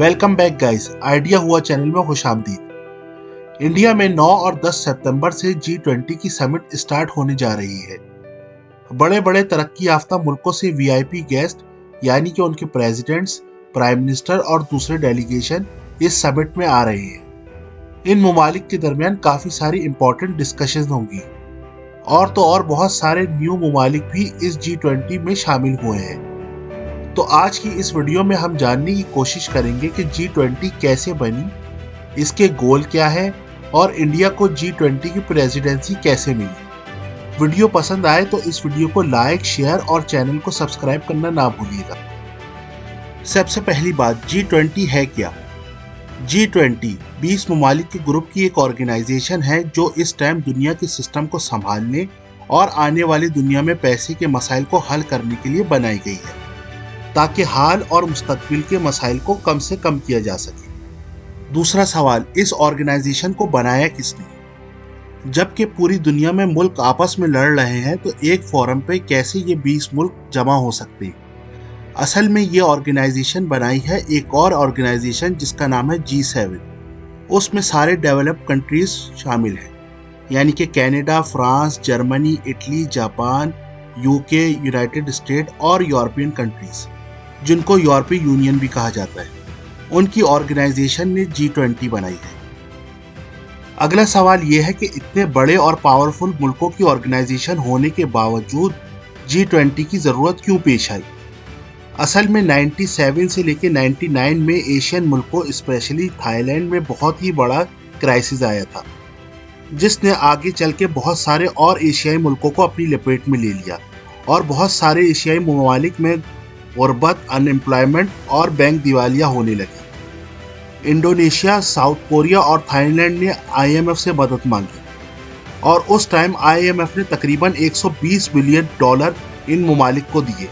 Welcome back guys, idea हुआ channel में खुश आमदीद। इंडिया में 9 और 10 सितंबर से G20 की समिट स्टार्ट होने जा रही है। बड़े बड़े तरक्की याफ्ता मुल्कों से वीआईपी गेस्ट यानी कि उनके प्रेसिडेंट्स, प्राइम मिनिस्टर और दूसरे डेलीगेशन इस समिट में आ रहे हैं। इन ममालिक के दरमियान काफ़ी सारी इंपॉर्टेंट डिस्कशन होंगी और तो और बहुत सारे न्यू ममालिक भी इस G20 में शामिल हुए हैं। तो आज की इस वीडियो में हम जानने की कोशिश करेंगे कि G20 कैसे बनी, इसके गोल क्या है और इंडिया को G20 की प्रेसिडेंसी कैसे मिली। वीडियो पसंद आए तो इस वीडियो को लाइक, शेयर और चैनल को सब्सक्राइब करना ना भूलिएगा। सबसे पहली बात, G20 है क्या? G20 20 ममालिक के ग्रुप की एक ऑर्गेनाइजेशन है जो इस टाइम दुनिया के सिस्टम को संभालने और आने वाली दुनिया में पैसे के मसाइल को हल करने के लिए बनाई गई है, ताकि हाल और मुस्तकबिल के मसाइल को कम से कम किया जा सके। दूसरा सवाल, इस ऑर्गेनाइजेशन को बनाया किसने? जबकि पूरी दुनिया में मुल्क आपस में लड़ रहे हैं तो एक फोरम पे कैसे ये 20 मुल्क जमा हो सकते हैं? असल में ये ऑर्गेनाइजेशन बनाई है एक और ऑर्गेनाइजेशन जिसका नाम है G7। उसमें सारे डेवलप्ड कंट्रीज शामिल हैं, यानी कि Canada, France, Germany, Italy, Japan, UK, United state और यूरोपियन कंट्रीज, जिनको यूरोपीय यूनियन भी कहा जाता है। उनकी ऑर्गेनाइजेशन ने G20 बनाई है। अगला सवाल यह है कि इतने बड़े और पावरफुल मुल्कों की ऑर्गेनाइजेशन होने के बावजूद G20 की ज़रूरत क्यों पेश आई? असल में 97 से लेकर 99 में एशियन मुल्कों स्पेशली थाईलैंड में बहुत ही बड़ा क्राइसिस आया था, जिसने आगे चल के बहुत सारे और एशियाई मुल्कों को अपनी लपेट में ले लिया और बहुत सारे एशियाई ममालिक में गुर्बत, अनएम्प्लॉयमेंट और बैंक दिवालिया होने लगी। इंडोनेशिया, साउथ कोरिया और थाईलैंड ने IMF से मदद मांगी और उस टाइम IMF ने तकरीबन $120 बिलियन इन ममालिक को दिए।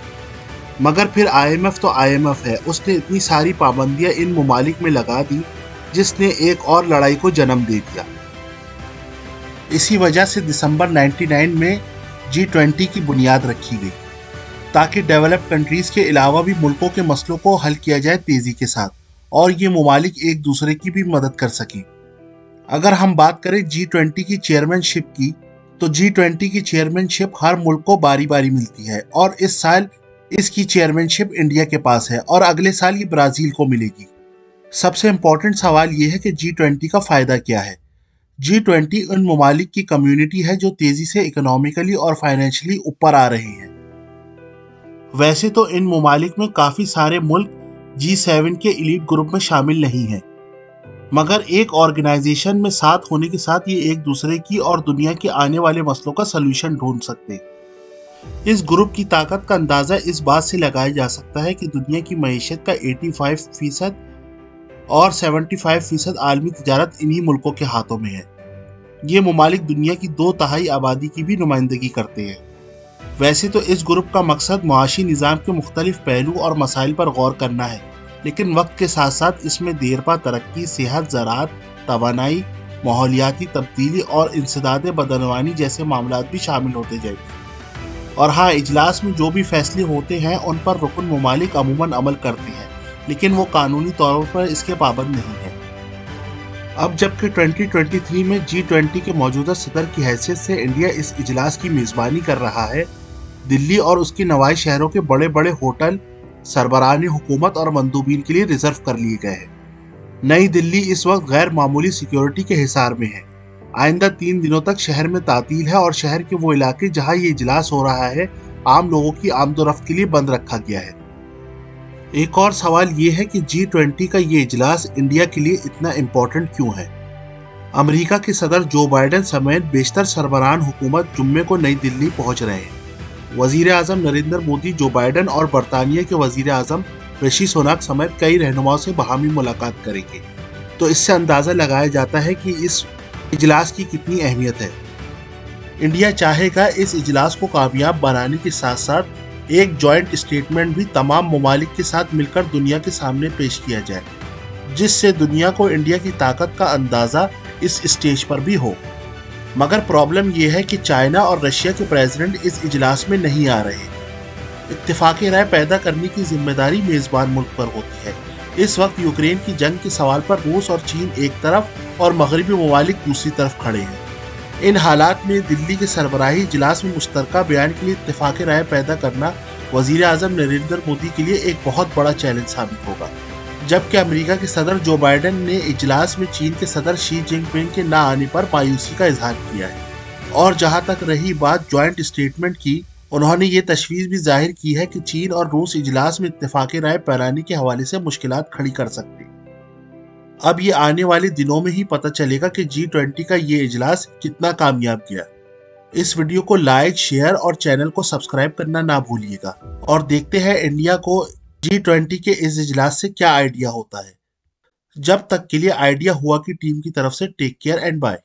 मगर फिर IMF तो IMF है, उसने इतनी सारी पाबंदियां इन ममालिक में लगा दी जिसने एक और लड़ाई को जन्म दे दिया। इसी वजह से दिसंबर 99 में G20 की बुनियाद रखी गई, ताकि डेवलप्ड कंट्रीज के अलावा भी मुल्कों के मसलों को हल किया जाए तेजी के साथ और ये ममालिक एक दूसरे की भी मदद कर सकें। अगर हम बात करें G20 की चेयरमैनशिप की, तो G20 की चेयरमैनशिप हर मुल्क को बारी बारी मिलती है और इस साल इसकी चेयरमैनशिप इंडिया के पास है और अगले साल ये ब्राज़ील को मिलेगी। सबसे इम्पोर्टेंट सवाल ये है कि G20 का फ़ायदा क्या है? G20 उन ममालिक की कम्युनिटी है जो तेज़ी से इकोनॉमिकली और फाइनेंशियली ऊपर आ रहे हैं। वैसे तो इन ममालिक में काफ़ी सारे मुल्क G7 के एलीट ग्रुप में शामिल नहीं हैं, मगर एक ऑर्गेनाइजेशन में साथ होने के साथ ये एक दूसरे की और दुनिया के आने वाले मसलों का सलूशन ढूंढ सकते हैं। इस ग्रुप की ताकत का अंदाज़ा इस बात से लगाया जा सकता है कि दुनिया की मईशत का 85% और 75% आलमी तिजारत इन्हीं मुल्कों के हाथों में है। ये ममालिक दुनिया की 2/3 आबादी की भी नुमाइंदगी करते हैं। वैसे तो इस ग्रुप का मकसद मुआशी निज़ाम के मुख्तलिफ पहलू और मसाइल पर गौर करना है, लेकिन वक्त के साथ साथ इसमें देरपा तरक्की, सेहत, ज़राअत, तवानाई, माहौलियाती तब्दीली और इंसदाद बदनवानी जैसे मामला भी शामिल होते जाएंगे। और हाँ, इजलास में जो भी फैसले होते हैं उन पर रुकन ममालिक अमूमन अमल करते हैं, लेकिन वो कानूनी तौर पर इसके पाबंद नहीं है। अब जबकि 2023 में G20 के मौजूदा सदर की हैसियत से इंडिया इस इजलास की मेज़बानी कर रहा है, दिल्ली और उसके नवाई शहरों के बड़े बड़े होटल सरबराहान हुकूमत और मंदूबीन के लिए रिजर्व कर लिए गए हैं। नई दिल्ली इस वक्त गैर मामूली सिक्योरिटी के हिसार में है। आइंदा 3 दिनों तक शहर में तातील है और शहर के वो इलाके जहां ये इजलास हो रहा है आम लोगों की आमदोरफ्त के लिए बंद रखा गया है। एक और सवाल ये है कि G20 का ये इजलास इंडिया के लिए इतना इम्पोर्टेंट क्यों है? अमेरिका के सदर जो बाइडेन समेत बेशतर सरबराहान हुकूमत जुम्मे को नई दिल्ली पहुंच रहे हैं। वज़ीर आज़म नरेंद्र मोदी, जो बाइडेन और बरतानिया के वज़ीर आज़म ऋषि सुनक समेत कई रहनुमाओं से बाहमी मुलाकात करेंगे। तो इससे अंदाज़ा लगाया जाता है कि इस इजलास की कितनी अहमियत है। इंडिया चाहेगा इस इजलास को कामयाब बनाने के साथ साथ एक जॉइंट स्टेटमेंट भी तमाम ममालिक के साथ मिलकर दुनिया के सामने पेश किया जाए, जिससे दुनिया को इंडिया की ताकत का अंदाज़ा इस स्टेज पर भी हो। मगर प्रॉब्लम यह है कि चाइना और रशिया के प्रेसिडेंट इस इजलास में नहीं आ रहे। इत्तेफाक राय पैदा करने की जिम्मेदारी मेज़बान मुल्क पर होती है, इस वक्त यूक्रेन की जंग के सवाल पर रूस और चीन एक तरफ और मगरबी ममालिक दूसरी तरफ खड़े हैं। इन हालात में दिल्ली के सरबराही इजलास में मुश्तरका बयान के लिए इत्तेफाक राय पैदा करना वजीर आजम नरेंद्र मोदी के लिए एक बहुत बड़ा चैलेंज साबित होगा। जबकि अमेरिका के सदर जो बाइडेन ने इजलास में चीन के सदर शी जिनपिंग के ना आने पर मायूसी का इजहार किया है। और जहां तक रही बात ज्वाइंट स्टेटमेंट की, उन्होंने ये तशवीश भी जाहिर की है कि चीन और रूस इजलास में इत्तेफाक राय पैराने के हवाले से मुश्किलात खड़ी कर सकते हैं। अब ये आने वाले दिनों में ही पता चलेगा कि G20 का ये इजलास कितना कामयाब गया। इस वीडियो को लाइक, शेयर और चैनल को सब्सक्राइब करना ना भूलिएगा। और देखते हैं इंडिया को G20 के इस इजलास से क्या आइडिया होता है। जब तक के लिए आइडिया हुआ की टीम की तरफ से टेक केयर एंड बाय।